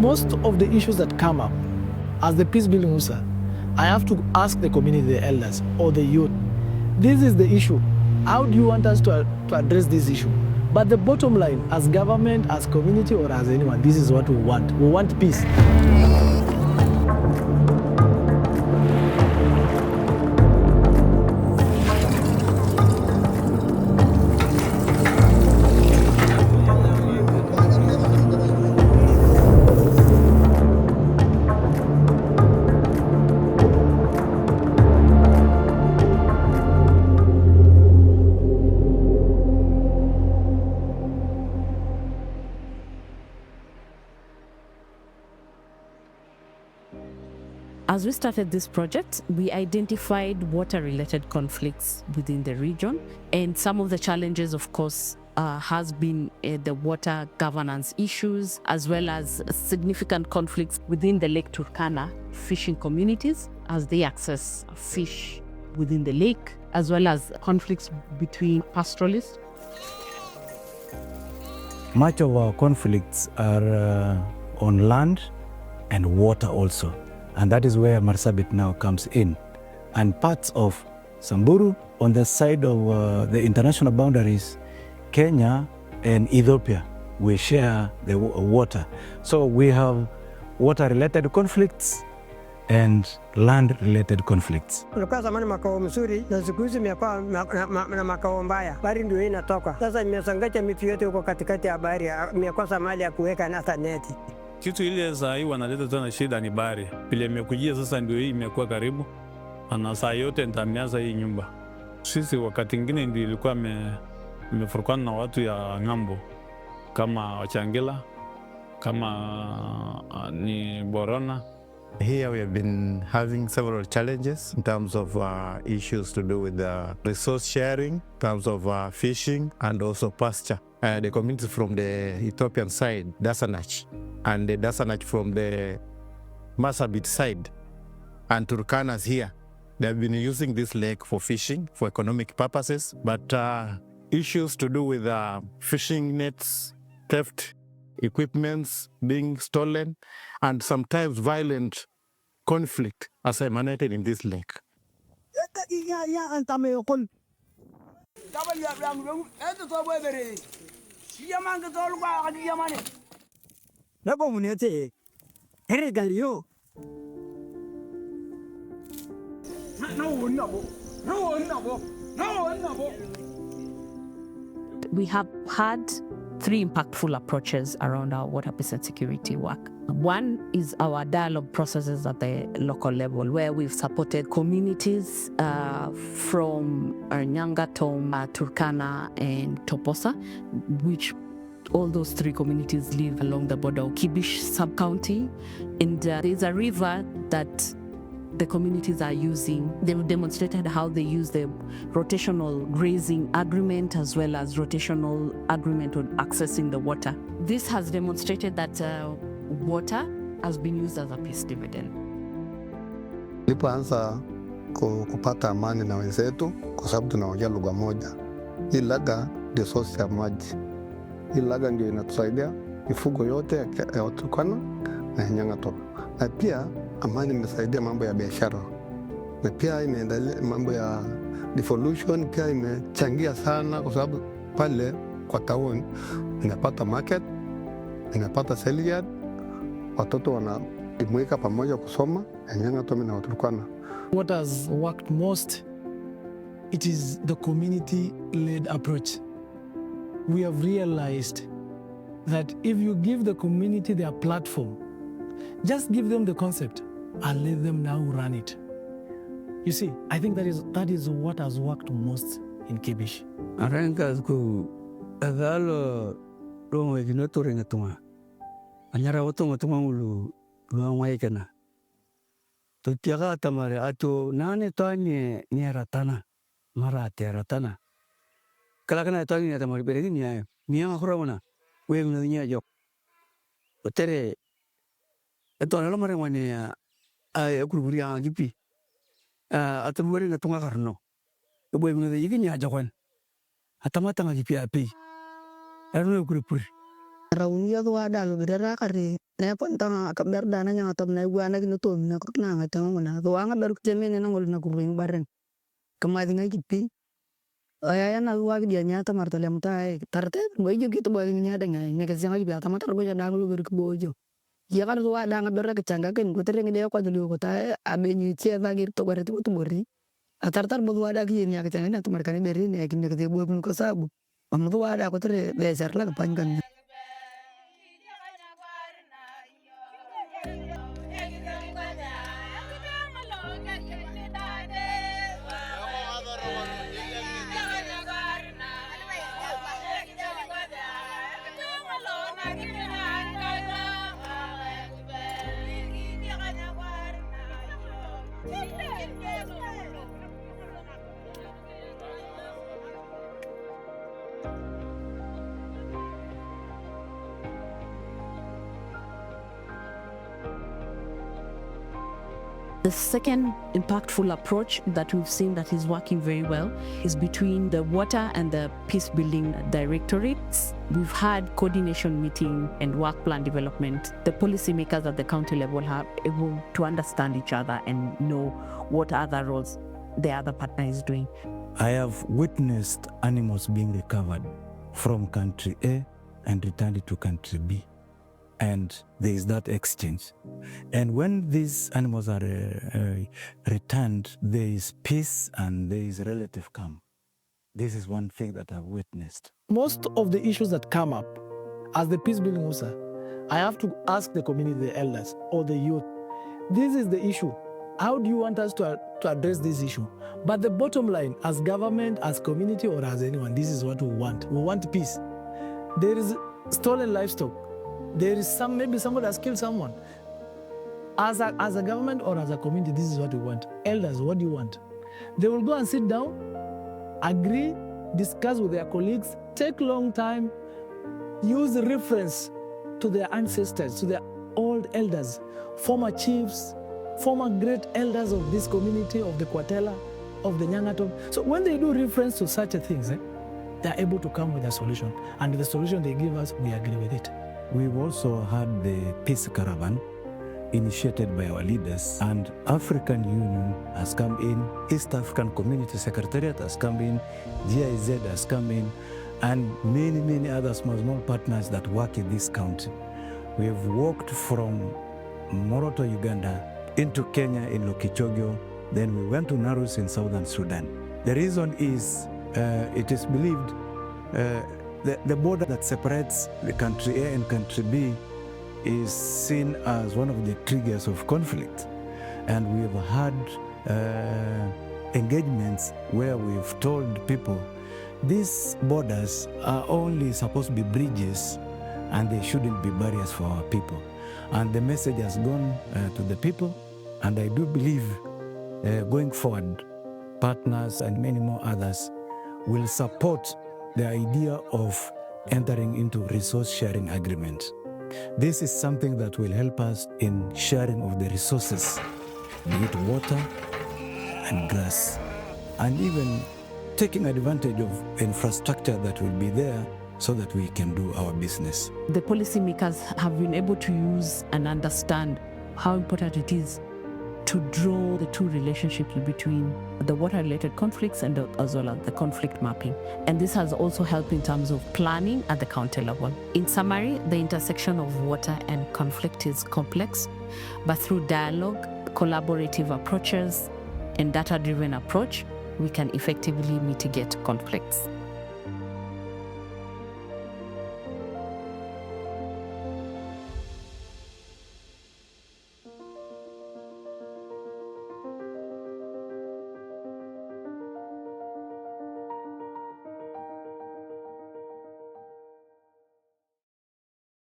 most of the issues that come up, as the peace building officer, I have to ask the community, the elders, or the youth, this is the issue. How do you want us to address this issue? But the bottom line, as government, as community, or as anyone, this is what we want. We want peace. As we started this project, we identified water-related conflicts within the region, and some of the challenges, of course, has been the water governance issues, as well as significant conflicts within the Lake Turkana fishing communities as they access fish within the lake, as well as conflicts between pastoralists. Much of our conflicts are on land and water also. And that is where Marsabit now comes in. And parts of Samburu, on the side of the international boundaries, Kenya and Ethiopia, we share the water. So we have water-related conflicts and land-related conflicts. Ulikuwa zamani makao mzuri na siku hizi imekuwa na makao mbaya. Bahari ndio inatoka. Sasa imesangacha miti yote huko katikati ya bahari, imekosa mahali ya kuweka hata neti. Kitu ile saa hii wanaleta tena shida ni bahari. Pile imekujia sasa ndio hii imekuwa karibu. Na saa yote nitamiaza hii nyumba. Sisi wakati mwingine ndio ilikuwa imefurukana na watu ya ng'ambo. Kama Wachangila, kama ni Borona. Here we have been having several challenges in terms of issues to do with resource sharing, in terms of fishing and also pasture. The community from the Ethiopian side, Dasanach, and the Dasanach from the Marsabit side, and Turkanas here, they have been using this lake for fishing, for economic purposes, but issues to do with fishing nets, theft, equipments being stolen, and sometimes violent conflict as emanated in this lake. We have had 3 impactful approaches around our water peace and security work. One is our dialogue processes at the local level, where we've supported communities from Nyanga, Tom, Turkana, and Toposa, which all those 3 communities live along the border of Kibish sub-county. And there's a river that the communities are using. They've demonstrated how they use the rotational grazing agreement as well as rotational agreement on accessing the water. This has demonstrated that water has been used as a peace dividend. Nilipoanza kupata amani na wenzetu kwa sababu tunaongea lugha moja. Hii laga ndio source ya maji. Hii laga ndio inatusaidia mifugo yote ya Turkana na Nyanga Top. Na pia amani imesaidia mambo ya biashara. Na pia imeendelea mambo ya devolution, pia imechangia sana kwa sababu pale kwa town inapata market, inapata sale yard, watoto wanajumuika pamoja kusoma, Nyanga Top na Turkana. What has worked most, it is the community-led approach. We have realized that if you give the community their platform, just give them the concept and let them now run it. You see, I think that is what has worked most in Kibish. Arangas ku agalo rongo ignoto ringa tunga. Anyara otonga tunga ulu luangwai kana. To tiaga tamare ato nane toanye ni ratana mara te ratana. Kala kana toanye ni tamare beregi ni ayo. Ni ang akura wana. We ngna ni ayo. Otere eto na mare wani ay kuruburi ang gipi. Atuburi na tunga karno. We ngna yigi ni ayo kwan. Atamata nga gipi api. Erno kurupuri. Raunia the wada lubera kari ne pontang akaber dana nya atom na guana kino to na kok na ngata ngona to anga ber kuteme na ngol na kuring bareng kemadi ngai kipi aya na wa dia nyata martale mtai tarte bojo gitu bojo nya ada ngai ne kesanga bi ata matar bojo na ngol ber bojo ya kan so wada ngaber kecanga ken ko tereng de ko dulu ko ta abe ni che na gir to gore to bori atar bo wada ki nya kecanga na to markane beri ne kin ne ke bo ko sabu am to wada ko tere beser la pangan. The second impactful approach that we've seen that is working very well is between the water and the peace building directorates. We've had coordination meeting and work plan development. The policymakers at the county level are able to understand each other and know what other roles the other partner is doing. I have witnessed animals being recovered from country A and returned to country B. And there is that exchange. And when these animals are returned, there is peace and there is relative calm. This is one thing that I've witnessed. Most of the issues that come up, as the peace building officer, I have to ask the community, the elders or the youth, this is the issue. How do you want us to address this issue? But the bottom line, as government, as community, or as anyone, this is what we want. We want peace. There is stolen livestock. There is maybe somebody has killed someone. As a government or as a community, this is what we want. Elders, what do you want? They will go and sit down, agree, discuss with their colleagues, take long time, use reference to their ancestors, to their old elders, former chiefs, former great elders of this community, of the Kwatela, of the Nyangatom. So when they do reference to such a things, they are able to come with a solution. And the solution they give us, we agree with it. We've also had the Peace Caravan initiated by our leaders, and African Union has come in, East African Community Secretariat has come in, GIZ has come in, and many other small partners that work in this country. We have walked from Moroto, Uganda, into Kenya in Lokichogyo, then we went to Narus in southern Sudan. The reason is, it is believed, the border that separates the country A and country B is seen as one of the triggers of conflict. And we've had engagements where we've told people these borders are only supposed to be bridges and they shouldn't be barriers for our people. And the message has gone to the people, and I do believe going forward, partners and many more others will support the idea of entering into resource sharing agreements. This is something that will help us in sharing of the resources, be it water and grass, and even taking advantage of infrastructure that will be there so that we can do our business. The policymakers have been able to use and understand how important it is to draw the two relationships between the water-related conflicts and as well as the conflict mapping. And this has also helped in terms of planning at the county level. In summary, the intersection of water and conflict is complex, but through dialogue, collaborative approaches, and data-driven approach, we can effectively mitigate conflicts.